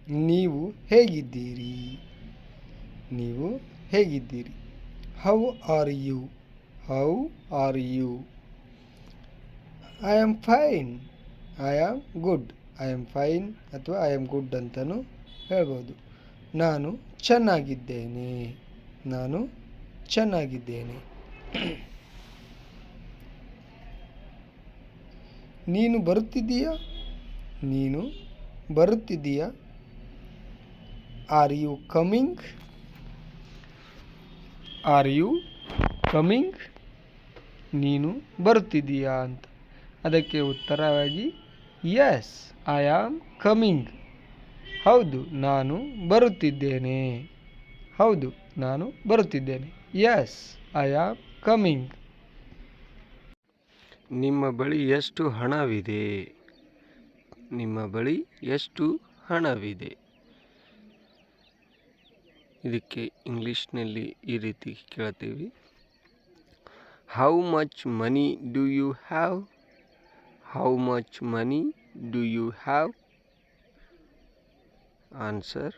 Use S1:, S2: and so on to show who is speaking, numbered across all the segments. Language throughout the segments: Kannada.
S1: ನೀವು ಹೇಗಿದ್ದೀರಿ? ನೀವು ಹೇಗಿದ್ದೀರಿ? How are you? How are you? I am fine. I am good. I am fine ಅಥವಾ ಐ ಆಮ್ ಗುಡ್ ಅಂತಲೂ ಹೇಳ್ಬೋದು. ನಾನು ಚೆನ್ನಾಗಿದ್ದೇನೆ. ನಾನು ಚೆನ್ನಾಗಿದ್ದೇನೆ. ನೀನು ಬರುತ್ತಿದ್ದೀಯಾ? ನೀನು ಬರುತ್ತಿದ್ದೀಯಾ? Are you coming? Are you coming? ನೀನು ಬರುತ್ತಿದ್ದೀಯಾ ಅಂತ. ಅದಕ್ಕೆ ಉತ್ತರವಾಗಿ ಯಸ್ ಐ ಆಮ್ ಕಮಿಂಗ್. ಹೌದು ನಾನು ಬರುತ್ತಿದ್ದೇನೆ. ಹೌದು ನಾನು ಬರುತ್ತಿದ್ದೇನೆ. Yes I am coming. ನಿಮ್ಮ ಬಳಿ ಎಷ್ಟು ಹಣವಿದೆ? ನಿಮ್ಮ ಬಳಿ ಎಷ್ಟು ಹಣವಿದೆ? ಇದಕ್ಕೆ ಇಂಗ್ಲೀಷ್ನಲ್ಲಿ ಈ ರೀತಿ ಕೇಳ್ತೀವಿ. How much money do you have? How much money do you have? Answer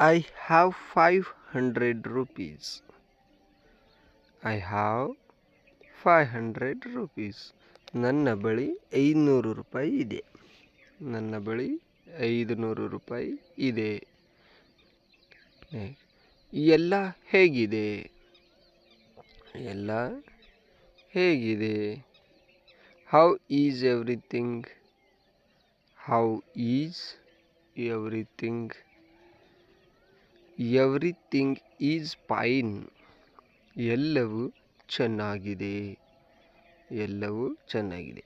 S1: I have 500 rupees. I have 500 rupees. ನನ್ನ ಬಳಿ 500 ರೂಪಾಯಿ ಇದೆ. ನನ್ನ ಬಳಿ 500 ರೂಪಾಯಿ ಇದೆ. ಎಲ್ಲ ಹೇಗಿದೆ? ಎಲ್ಲ ಹೇಗಿದೆ? How is everything? How is everything? Everything is fine. ಎಲ್ಲವೂ ಚೆನ್ನಾಗಿದೆ. ಎಲ್ಲವೂ ಚೆನ್ನಾಗಿದೆ.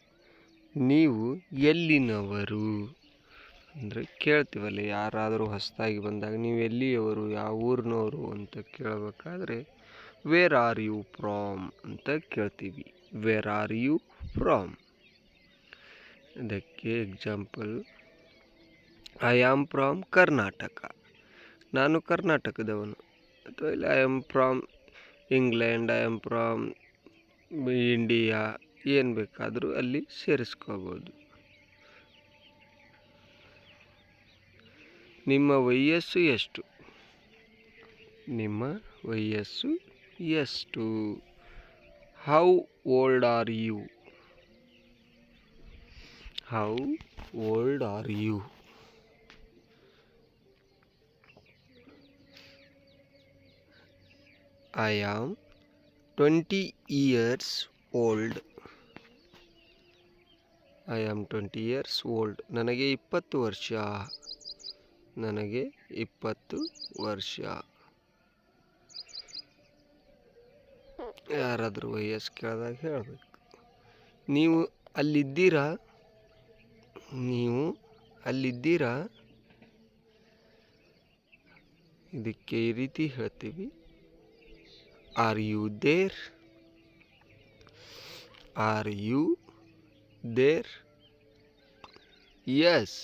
S1: ನೀವು ಎಲ್ಲಿನವರು? ಅಂದರೆ ಕೇಳ್ತೀವಲ್ಲ, ಯಾರಾದರೂ ಹೊಸದಾಗಿ ಬಂದಾಗ ನೀವು ಎಲ್ಲಿಯವರು, ಯಾವ ಊರಿನವರು ಅಂತ ಕೇಳಬೇಕಾದ್ರೆ ವೇರ್ ಆರ್ ಯು ಫ್ರಾಮ್ ಅಂತ ಕೇಳ್ತೀವಿ. Where are you from? ಅದಕ್ಕೆ example, I am from Karnataka. ನಾನು ಕರ್ನಾಟಕದವನು. ಅಥವಾ ಇಲ್ಲ I am from England, I am from India, ಏನು ಬೇಕಾದರೂ ಅಲ್ಲಿ ಸೇರಿಸ್ಕೋಬೋದು. ನಿಮ್ಮ ವಯಸ್ಸು ಎಷ್ಟು? ನಿಮ್ಮ ವಯಸ್ಸು ಎಷ್ಟು? How old are you? How old are you? I am 20 years old. I am 20 years old. ನನಗೆ 20 ವರ್ಷ. ನನಗೆ 20 ವರ್ಷ. ಯಾರಾದರೂ ವಯಸ್ಸು ಕೇಳಿದಾಗ ಹೇಳಬೇಕು. ನೀವು ಅಲ್ಲಿದ್ದೀರಾ? ನೀವು ಅಲ್ಲಿದ್ದೀರಾ? ಇದಕ್ಕೆ ಈ ರೀತಿ ಹೇಳ್ತೀವಿ. Are you there? Are you there? Yes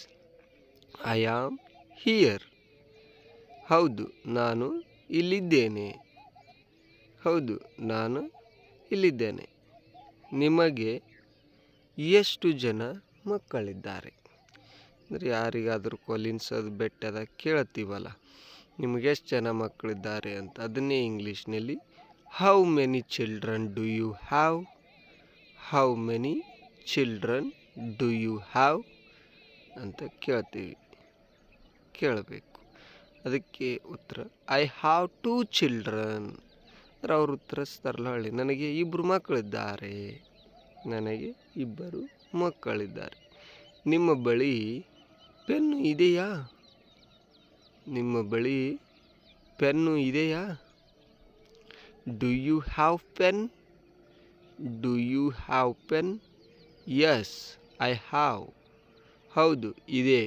S1: I am here. ಹೌದು ನಾನು ಇಲ್ಲಿದ್ದೇನೆ. ಹೌದು ನಾನು ಇಲ್ಲಿದ್ದೇನೆ. ನಿಮಗೆ ಎಷ್ಟು ಜನ ಮಕ್ಕಳಿದ್ದಾರೆ? ಅಂದರೆ ಯಾರಿಗಾದರೂ ಕೊಲಿನ್ಸೋದು ಬೆಟ್ಟದ ಕೇಳ್ತೀವಲ್ಲ, ನಿಮಗೆ ಎಷ್ಟು ಜನ ಮಕ್ಕಳಿದ್ದಾರೆ ಅಂತ. ಅದನ್ನೇ ಇಂಗ್ಲೀಷ್ನಲ್ಲಿ how many children do you have? How many children do you have ಅಂತ ಕೇಳಬೇಕು. ಅದಕ್ಕೆ ಉತ್ತರ ಐ ಹ್ಯಾವ್ 2 children. ಅಂದರೆ ಅವ್ರು ಉತ್ತರಿಸ್ತಾರಲ್ಲ ಹೇಳಿ, ನನಗೆ 2 ಮಕ್ಕಳಿದ್ದಾರೆ. ನನಗೆ 2 ಮಕ್ಕಳಿದ್ದಾರೆ. ನಿಮ್ಮ ಬಳಿ ಪೆನ್ನು ಇದೆಯಾ? ನಿಮ್ಮ ಬಳಿ ಪೆನ್ನು ಇದೆಯಾ? Do you have pen? Do you have pen? Yes I have. ಹೌದು ಇದೆ.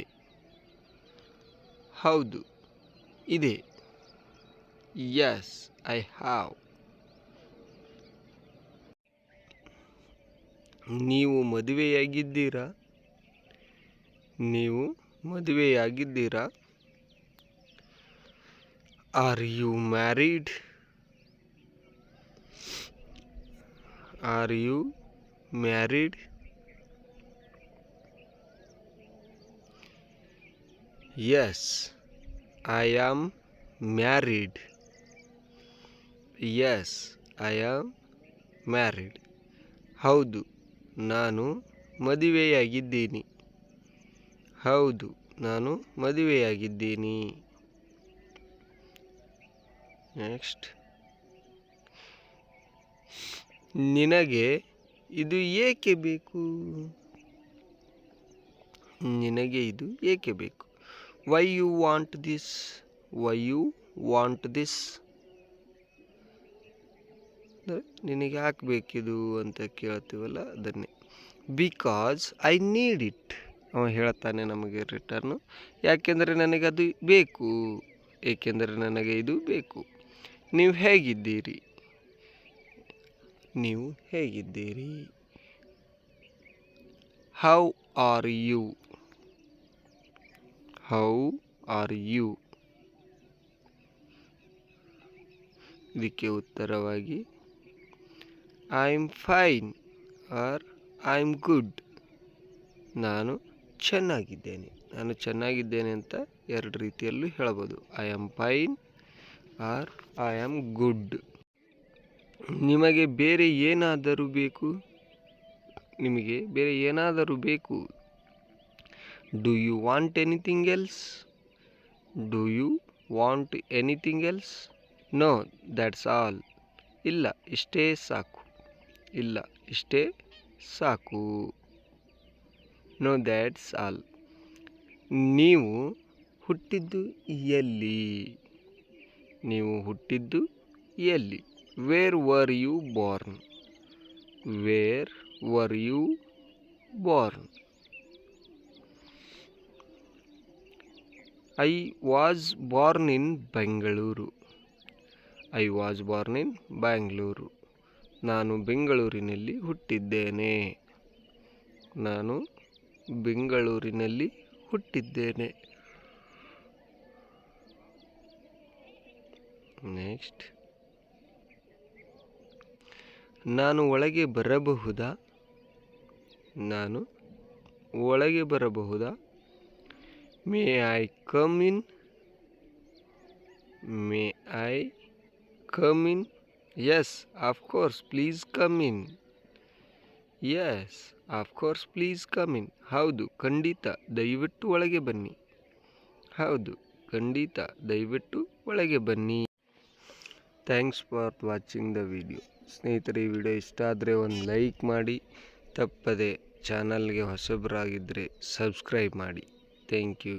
S1: ಹೌದು ಇದೆ. Yes I have. ನೀವು ಮದುವೆಯಾಗಿದ್ದೀರಾ? ನೀವು ಮದುವೆಯಾಗಿದ್ದೀರಾ? Are you married? Are you married? Yes, I am married. Yes, I am married. ಹೌದು, ನಾನು ಮದುವೆಯಾಗಿದ್ದೀನಿ. ಹೌದು, ನಾನು ಮದುವೆಯಾಗಿದ್ದೀನಿ. ನೆಕ್ಸ್ಟ್, ನಿನಗೆ ಇದು ಏಕೆ ಬೇಕು? ನಿನಗೆ ಇದು ಏಕೆ ಬೇಕು? Why you want this? Why you want this? ನಿನಗೆ ಯಾಕೆ ಬೇಕಿದು ಅಂತ ಕೇಳ್ತೀವಲ್ಲ ಅದನ್ನೇ. Because I need it. ಅವ ಹೇಳ್ತಾನೆ ನಮಗೆ ರಿಟರ್ನು, ಯಾಕೆಂದರೆ ನನಗೆ ಅದು ಬೇಕು, ಏಕೆಂದರೆ ನನಗೆ ಇದು ಬೇಕು. ನೀವು ಹೇಗಿದ್ದೀರಿ? ನೀವು ಹೇಗಿದ್ದೀರಿ? How are you? How are you? ಇದಕ್ಕೆ ಉತ್ತರವಾಗಿ I am fine or I am good. ನಾನು ಚೆನ್ನಾಗಿದ್ದೇನೆ. ನಾನು ಚೆನ್ನಾಗಿದ್ದೇನೆ ಅಂತ ಎರಡು ರೀತಿಯಲ್ಲೂ ಹೇಳಬಹುದು. I am fine or I am good. ನಿಮಗೆ ಬೇರೆ ಏನಾದರೂ ಬೇಕು? ನಿಮಗೆ ಬೇರೆ ಏನಾದರೂ ಬೇಕು? Do you want anything else? Do you want anything else? No, that's all. ಇಲ್ಲ, ಇಷ್ಟೇ ಸಾಕು. ಇಲ್ಲ, ಇಷ್ಟೇ ಸಾಕು. No, that's all. ನೀವು ಹುಟ್ಟಿದ್ದು ಎಲ್ಲಿ? ನೀವು ಹುಟ್ಟಿದ್ದು ಎಲ್ಲಿ? Wear were you born? Where were you born? I was born in Bengaluru. I was born in Bangalore. ನಾನು ಬೆಂಗಳೂರಿನಲ್ಲಿ ಹುಟ್ಟಿದ್ದೇನೆ. ನಾನು ಬೆಂಗಳೂರಿನಲ್ಲಿ ಹುಟ್ಟಿದ್ದೇನೆ. ನೆಕ್ಸ್ಟ್, ನಾನು ಒಳಗೆ ಬರಬಹುದಾ? ನಾನು ಒಳಗೆ ಬರಬಹುದಾ? May I come in? May I come in? Yes, of course, please come in. Yes, of course, please come in. ಹೌದು, ಖಂಡಿತ, ದಯವಿಟ್ಟು ಒಳಗೆ ಬನ್ನಿ. ಹೌದು, ಖಂಡಿತ, ದಯವಿಟ್ಟು ಒಳಗೆ ಬನ್ನಿ. Thanks for watching the video. ಸ್ನೇಹಿತರೆ, ಈ ವಿಡಿಯೋ ಇಷ್ಟ ಆದರೆ ಒಂದು ಲೈಕ್ ಮಾಡಿ. ತಪ್ಪದೆ ಚಾನಲ್ಗೆ ಹೊಸಬರಾಗಿದ್ದರೆ ಸಬ್ಸ್ಕ್ರೈಬ್ ಮಾಡಿ. Thank you.